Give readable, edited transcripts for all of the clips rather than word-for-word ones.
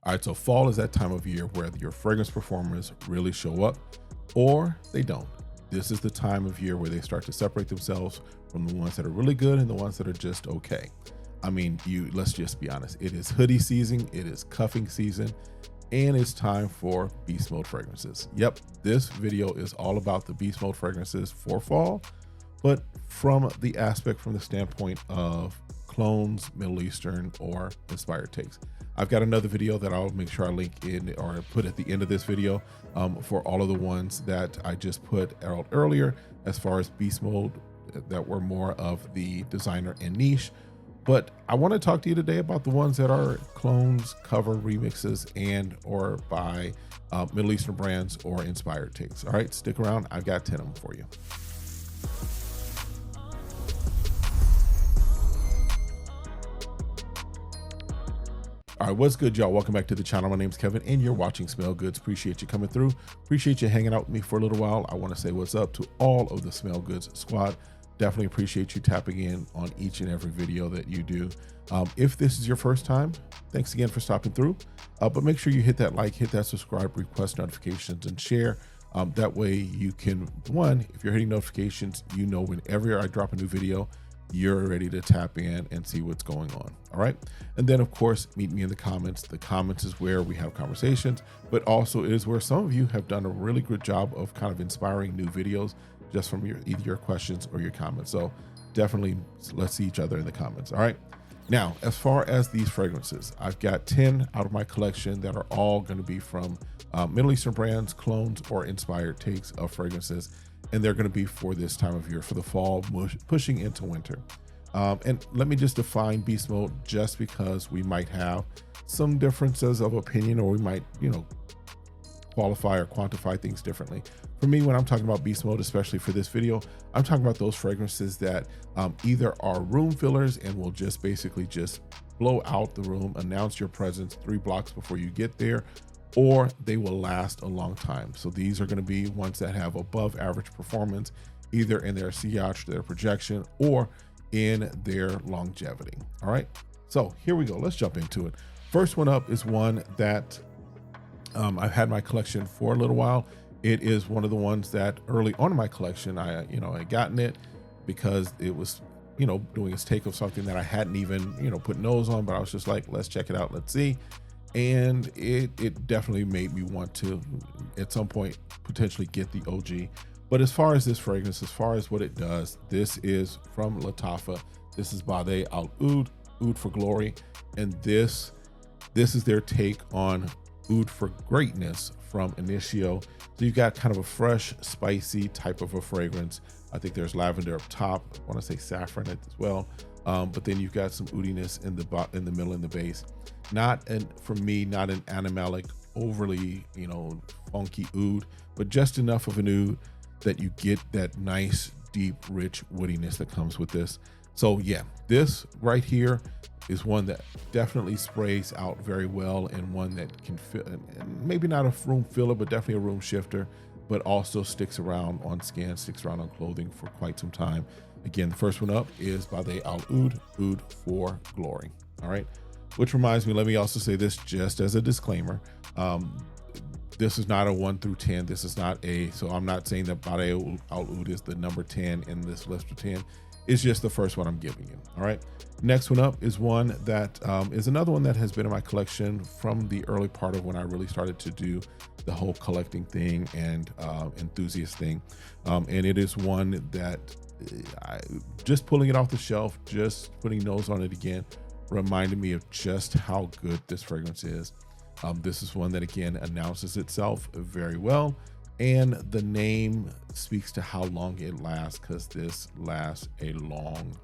All right, so fall is that time of year where your fragrance performers really show up or they don't. This is the time of year where they start to separate themselves from the ones that are really good and the ones that are just okay. I mean, let's just be honest. It is hoodie season, it is cuffing season, and it's time for beast mode fragrances. Yep, this video is all about the beast mode fragrances for fall, but from the standpoint of clones, Middle Eastern, or inspired takes. I've got another video that I'll make sure I link in or put at the end of this video for all of the ones that I just put out earlier as far as beast mode that were more of the designer and niche. But I want to talk to you today about the ones that are clones, cover remixes, and or by Middle Eastern brands or inspired takes. All right, stick around. I've got 10 of them for you. All right, what's good, y'all? Welcome back to the channel. My name's Kevin, and you're watching Smell Goods. Appreciate you coming through. Appreciate you hanging out with me for a little while. I want to say what's up to all of the Smell Goods squad. Definitely appreciate you tapping in on each and every video that you do. If this is your first time, thanks again for stopping through. But make sure you hit that like, hit that subscribe, request notifications, and share. That way you can, one, if you're hitting notifications, you know whenever I drop a new video, you're ready to tap in and see what's going on. All right. And then of course, meet me in the comments. The comments is where we have conversations, but also it is where some of you have done a really good job of kind of inspiring new videos just from either your questions or your comments. So definitely let's see each other in the comments. All right. Now, as far as these fragrances, I've got 10 out of my collection that are all going to be from Middle Eastern brands, clones, or inspired takes of fragrances. And they're going to be for this time of year, for the fall, pushing into winter. And let me just define beast mode, just because we might have some differences of opinion, or we might, qualify or quantify things differently. For me, when I'm talking about beast mode, especially for this video, I'm talking about those fragrances that either are room fillers and will just basically just blow out the room, announce your presence 3 blocks before you get there, or they will last a long time. So these are going to be ones that have above average performance, either in their sillage, their projection, or in their longevity. All right, so here we go. Let's jump into it. First one up is one that I've had in my collection for a little while. It is one of the ones that early on in my collection, I had gotten it because it was, doing its take of something that I hadn't even, put nose on, but I was just like, let's check it out. Let's see. And it definitely made me want to, at some point, potentially get the OG. But as far as this fragrance, as far as what it does, this is from Latafa. This is by Oud For Glory. And this is their take on Oud for Greatness from Initio. So you've got kind of a fresh, spicy type of a fragrance. I think there's lavender up top. I want to say saffron as well. But then you've got some oudiness in the middle and the base. For me, not an animalic, overly, funky oud, but just enough of an oud that you get that nice, deep, rich woodiness that comes with this. So yeah, this right here is one that definitely sprays out very well, and one that can fit, and maybe not a room filler, but definitely a room shifter, but also sticks around on skin, sticks around on clothing for quite some time. Again, the first one up is by Oud For Glory. All right. Which reminds me, let me also say this just as a disclaimer. This is not a 1 through 10. This is not so I'm not saying that Oud is the number 10 in this list of 10. It's just the first one I'm giving you. All right. Next one up is one that is another one that has been in my collection from the early part of when I really started to do the whole collecting thing and enthusiast thing. And it is one that just pulling it off the shelf, just putting nose on it again, reminded me of just how good this fragrance is. This is one that again announces itself very well, and the name speaks to how long it lasts, because this lasts a long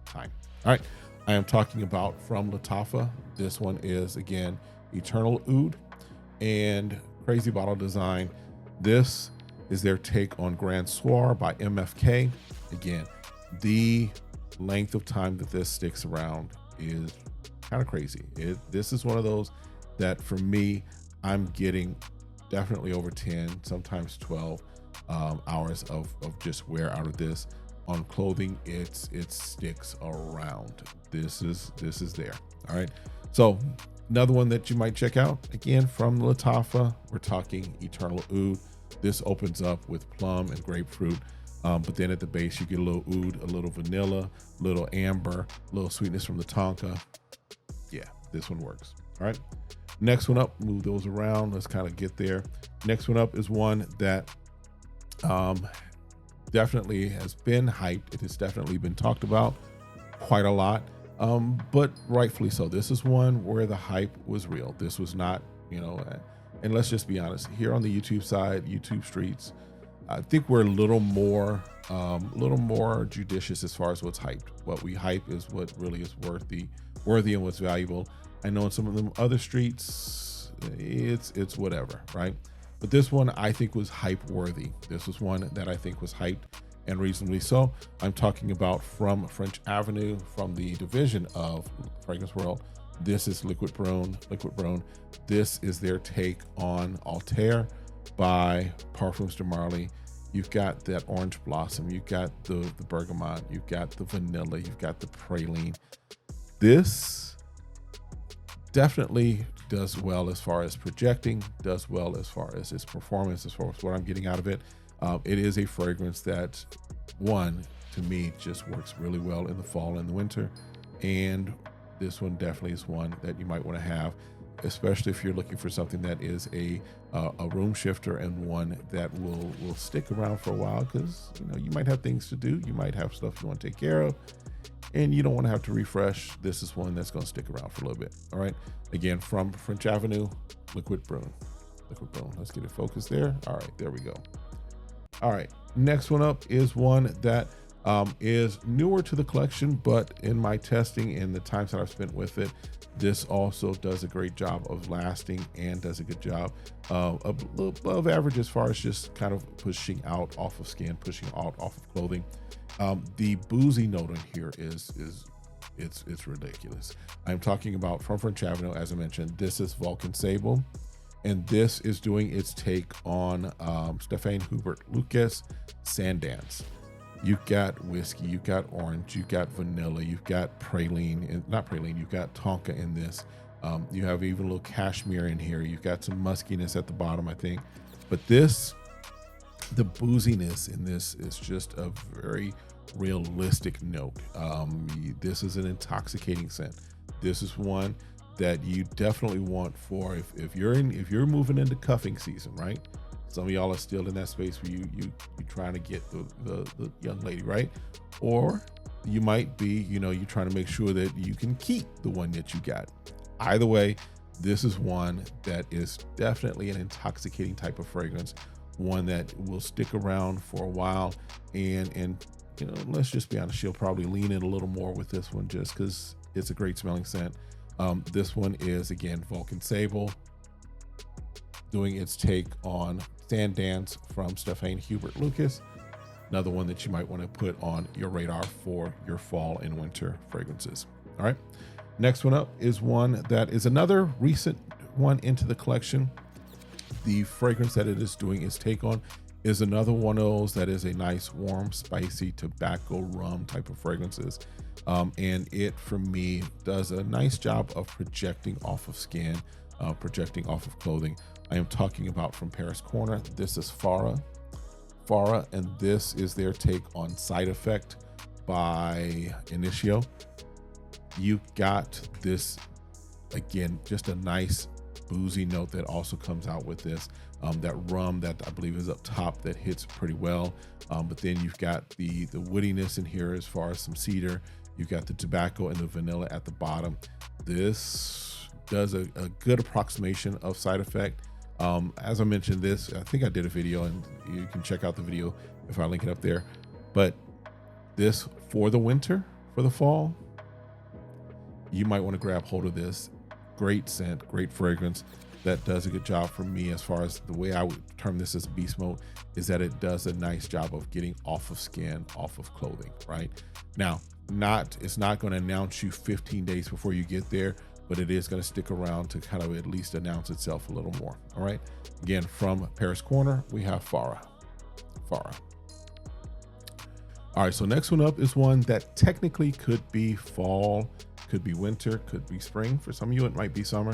time. All right, I am talking about from Latafa. This one is again Eternal Oud and crazy bottle design. This is their take on Grand Soir by MFK. Again, the length of time that this sticks around is kind of crazy. This is one of those that for me, I'm getting definitely over 10, sometimes 12 hours of just wear out of this. On clothing, it sticks around. This is there. All right. So Another one that you might check out, again, from Latafa, we're talking Eternal Oud. This opens up with plum and grapefruit, but then at the base, you get a little oud, a little vanilla, a little amber, a little sweetness from the tonka. Yeah, this one works. All right. Next one up, move those around. Let's kind of get there. Next one up is one that definitely has been hyped. It has definitely been talked about quite a lot. But rightfully so. This is one where the hype was real. This was not, and let's just be honest, here on the YouTube side, YouTube streets, I think we're a little more judicious as far as what's hyped. What we hype is what really is worthy and what's valuable. I know in some of them other streets, it's whatever, right? But this one I think was hype worthy. This was one that I think was hyped, and reasonably so. I'm talking about from French Avenue, from the division of Fragrance World. This is Liquid Brun. This is their take on Altair by Parfums de Marly. You've got that orange blossom, you've got the bergamot, you've got the vanilla, you've got the praline. This definitely does well as far as projecting, does well as far as its performance, as far as what I'm getting out of it. It is a fragrance that, one, to me, just works really well in the fall and the winter. And this one definitely is one that you might want to have, especially if you're looking for something that is a room shifter and one that will stick around for a while, because you might have things to do, you might have stuff you want to take care of, and you don't want to have to refresh. This is one that's going to stick around for a little bit. All right. Again, from French Avenue, Liquid Brun. Let's get it focused there. All right, there we go. All right, next one up is one that is newer to the collection, but in my testing and the times that I've spent with it, this also does a great job of lasting and does a good job of a little above average as far as just kind of pushing out off of skin, pushing out off of clothing. The boozy note in here is it's ridiculous. I'm talking about from French Avenue, as I mentioned. This is Vulcan Sable, and this is doing its take on Stéphane Hubert Lucas Sandance. You've got whiskey, you've got orange, you've got vanilla, you've got you've got tonka in this. You have even a little cashmere in here. You've got some muskiness at the bottom, I think. But the booziness in this is just a very realistic note. This is an intoxicating scent. This is one that you definitely want for if you're moving into cuffing season, right? Some of y'all are still in that space where you trying to get the young lady, right? Or you might be, you're trying to make sure that you can keep the one that you got. Either way, this is one that is definitely an intoxicating type of fragrance, one that will stick around for a while. And let's just be honest, she'll probably lean in a little more with this one just because it's a great smelling scent. This one is, again, Vulcan Sable, doing its take on Sandance from Stéphane Hubert Lucas. Another one that you might want to put on your radar for your fall and winter fragrances. All right. Next one up is one that is another recent one into the collection. The fragrance that it is doing its take on is another one of those that is a nice, warm, spicy tobacco rum type of fragrances. And it, for me, does a nice job of projecting off of skin, projecting off of clothing. I am talking about from Paris Corner. This is Farah, and this is their take on Side Effect by Initio. You've got this, again, just a nice boozy note that also comes out with this. That rum that I believe is up top that hits pretty well. But then you've got the woodiness in here as far as some cedar. You've got the tobacco and the vanilla at the bottom. This does a good approximation of Side Effect. As I mentioned this, I think I did a video, and you can check out the video if I link it up there. But this, for the winter, for the fall, you might want to grab hold of this. Great scent, great fragrance that does a good job for me. As far as the way I would term this as beast mode, is that it does a nice job of getting off of skin, off of clothing, right? Now, it's not going to announce you 15 days before you get there, but it is going to stick around to kind of at least announce itself a little more. All right. Again, from Paris Corner, we have Farah. All right. So next one up is one that technically could be fall, Could be winter, could be spring. For some of you, it might be summer.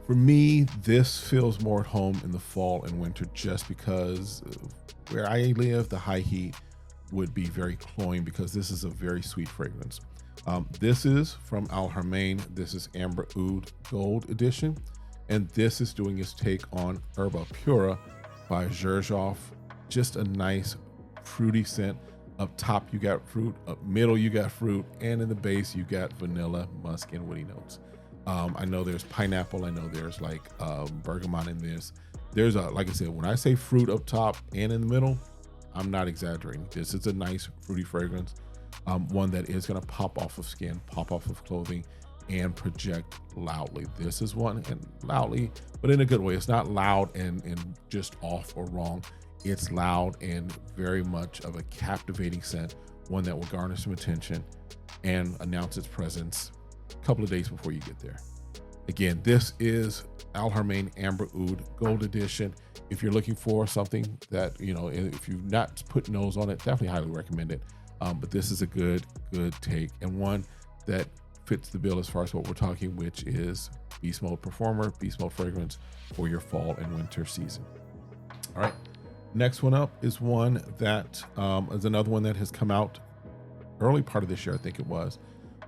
For me, this feels more at home in the fall and winter, just because where I live, the high heat would be very cloying, because this is a very sweet fragrance. This is from Al Haramain. This is Amber Oud Gold Edition, and this is doing its take on Herba Pura by Xerjoff. Just a nice fruity scent. Up top you got fruit, up middle you got fruit, and in the base you got vanilla, musk, and woody notes. I know there's pineapple. I know there's like bergamot in this. There's like I said, when I say fruit up top and in the middle, I'm not exaggerating. This is a nice fruity fragrance. One that is going to pop off of skin, pop off of clothing, and project loudly. This is one, and loudly, but in a good way. It's not loud and just off or wrong. It's loud and very much of a captivating scent, one that will garner some attention and announce its presence a couple of days before you get there. Again, this is Al Haramain Amber Oud Gold Edition. If you're looking for something that, you know, if you've not put nose on it, definitely highly recommend it. But this is a good take, and one that fits the bill as far as what we're talking, which is Beast Mode Performer, Beast Mode fragrance for your fall and winter season. All right, next one up is one that is another one that has come out early part of this year, I think it was,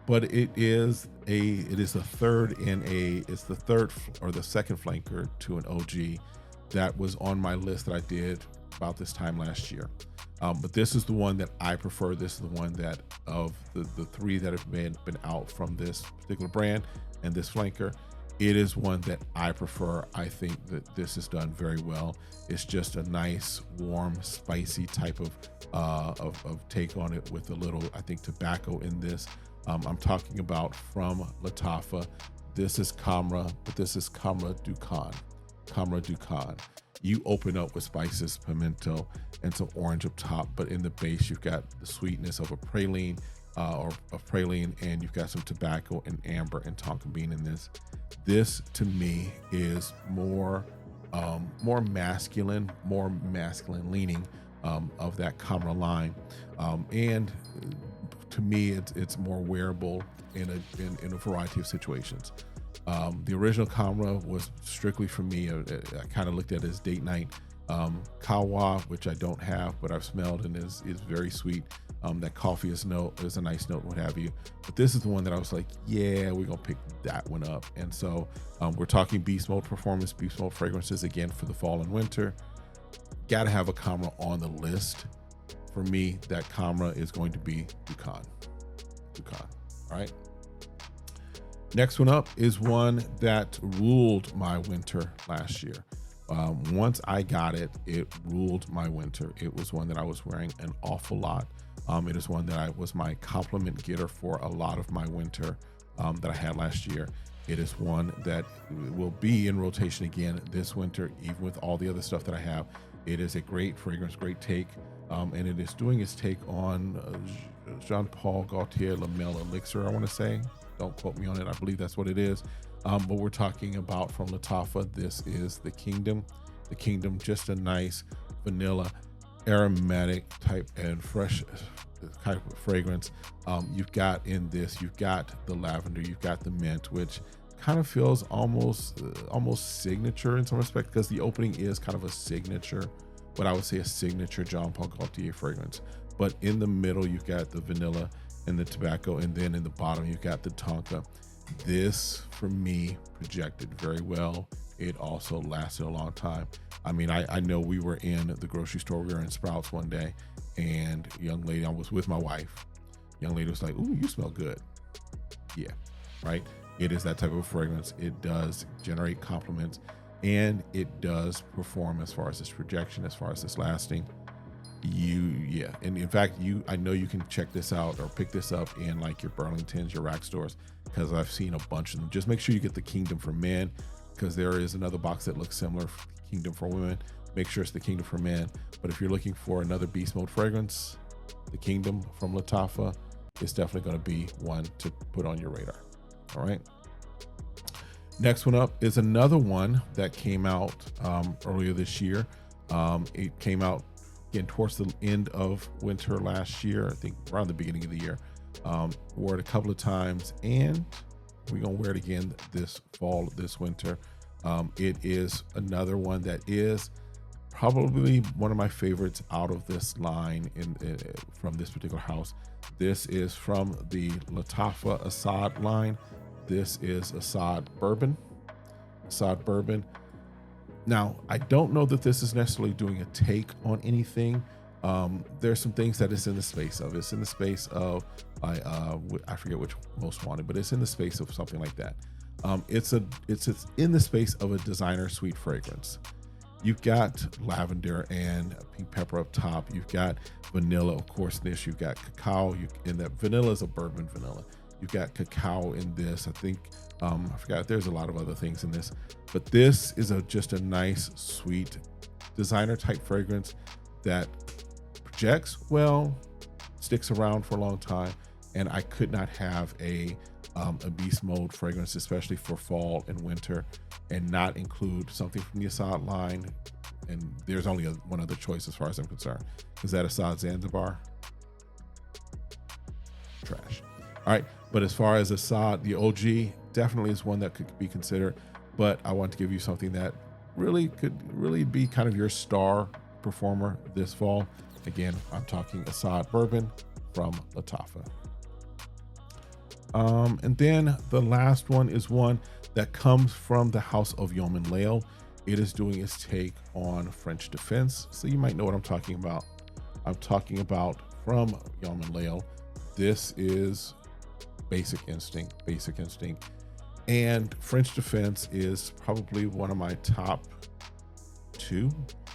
but it's the third or the second flanker to an OG that was on my list that I did about this time last year. But this is the one that I prefer. This is the one that of the three that have been out from this particular brand and this flanker, it is one that I prefer. I think that this is done very well. It's just a nice, warm, spicy type of take on it, with a little, I think, tobacco in this. I'm talking about from Lattafa. This is Kamrah, but this is Kamrah Dukhan. Kamrah Dukhan. You open up with spices, pimento, and some orange up top, but in the base you've got the sweetness of a praline, and you've got some tobacco and amber and tonka bean in this. This to me is more masculine leaning of that Kamrah line, and to me it's more wearable in a variety of situations. The original Kamrah was strictly for me. I kind of looked at it as date night. Kawa, which I don't have, but I've smelled and is very sweet. That coffee is a nice note, what have you. But this is the one that I was like, yeah, we're gonna pick that one up. And so we're talking Beast Mode Performance, Beast Mode fragrances again for the fall and winter. Gotta have a Kamrah on the list. For me, that Kamrah is going to be Dukhan. All right. Next one up is one that ruled my winter last year. Once I got it, it ruled my winter. It was one that I was wearing an awful lot. It is one that was my compliment getter for a lot of my winter that I had last year. It is one that will be in rotation again this winter, even with all the other stuff that I have. It is a great fragrance, great take, and it is doing its take on Jean Paul Gaultier Lamel Elixir, I want to say. Don't quote me on it. I believe that's what it is. But we're talking about from Lattafa. This is the Kingdom. The Kingdom, just a nice vanilla, aromatic type and fresh type of fragrance. You've got in this, you've got the lavender, you've got the mint, which kind of feels almost signature in some respect, because the opening is kind of a signature, but I would say a signature Jean Paul Gaultier fragrance. But in the middle, you've got the vanilla and the tobacco, and then in the bottom you've got the tonka. This for me projected very well. It also lasted a long time. I mean, I know we were in the grocery store, we were in Sprouts one day, and a young lady, I was with my wife, young lady was like, "Ooh, you smell good." Yeah, right. It is that type of fragrance. It does generate compliments, and it does perform as far as its projection, as far as its lasting. And in fact, I know you can check this out or pick this up in like your Burlingtons, your rack stores, because I've seen a bunch of them. Just make sure you get the Kingdom for men, because there is another box that looks similar, Kingdom for women. Make sure it's the Kingdom for men. But if you're looking for another Beast Mode fragrance, the Kingdom from Lattafa is definitely going to be one to put on your radar. All right. Next one up is another one that came out earlier this year. It came out again towards the end of winter last year, I think around the beginning of the year. Wore it a couple of times, and we're gonna wear it again this fall, this winter. It is another one that is probably one of my favorites out of this line from this particular house. This is from the Latafa Asad line. This is Asad Bourbon. Asad Bourbon. Now, I don't know that this is necessarily doing a take on anything. There's some things that it's in the space of. It's in the space of, I forget which most wanted, but it's in the space of something like that. It's in the space of a designer sweet fragrance. You've got lavender and pink pepper up top. You've got vanilla, of course, in this. You've got cacao. And that vanilla is a bourbon vanilla. You've got cacao in this. I think, I forgot, there's a lot of other things in this. But this is just a nice, sweet designer type fragrance that projects well, sticks around for a long time. And I could not have a beast mode fragrance, especially for fall and winter, and not include something from the Asad line. And there's only one other choice as far as I'm concerned. Is that Asad Zanzibar? Trash. All right. But as far as Asad, the OG definitely is one that could be considered. But I want to give you something that really could be kind of your star performer this fall. Again, I'm talking Asad Bourbon from Latafa. And then the last one is one that comes from the house of Yeoman Layl. It is doing its take on French Defense. So you might know what I'm talking about. I'm talking about from Yeoman Layl. This is Basic Instinct. And French Defense is probably one of my top 2,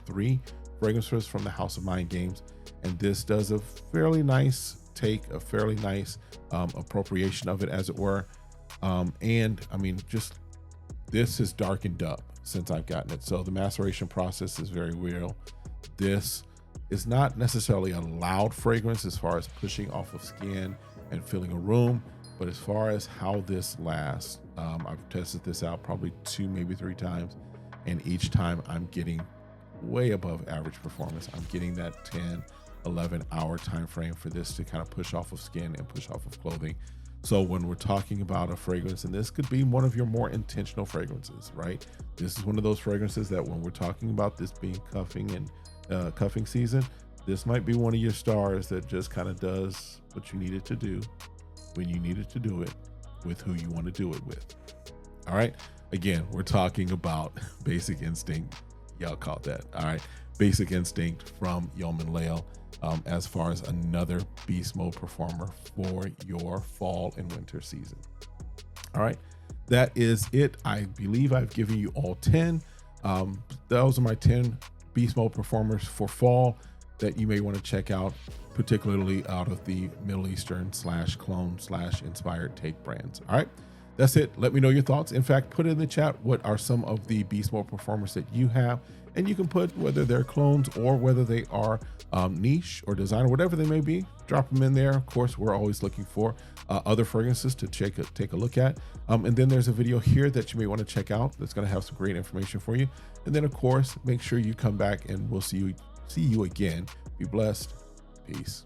3 fragrances from the House of Mind Games. And this does a fairly nice take, a fairly nice appropriation of it, as it were. And I mean, just this is darkened up since I've gotten it. So the maceration process is very real. This is not necessarily a loud fragrance as far as pushing off of skin and filling a room, but as far as how this lasts, I've tested this out probably 2, maybe 3 times. And each time I'm getting way above average performance. I'm getting that 10, 11 hour time frame for this to kind of push off of skin and push off of clothing. So when we're talking about a fragrance, and this could be one of your more intentional fragrances, right? This is one of those fragrances that when we're talking about this being cuffing and cuffing season, this might be one of your stars that just kind of does what you need it to do when you need it to do it with who you want to do it with. All right. Again, we're talking about Basic Instinct. Y'all caught that. All right. Basic Instinct from Yeoman Layl. As far as another beast mode performer for your fall and winter season. All right, that is it. I believe I've given you all 10. Those are my 10 beast mode performers for fall that you may want to check out, particularly out of the Middle Eastern / clone / inspired take brands. All right, that's it. Let me know your thoughts. In fact, put in the chat what are some of the beast mode performers that you have. And you can put whether they're clones or whether they are niche or designer, whatever they may be, drop them in there. Of course, we're always looking for other fragrances to take a look at. And then there's a video here that you may want to check out that's going to have some great information for you. And then, of course, make sure you come back and we'll see you again. Be blessed. Peace.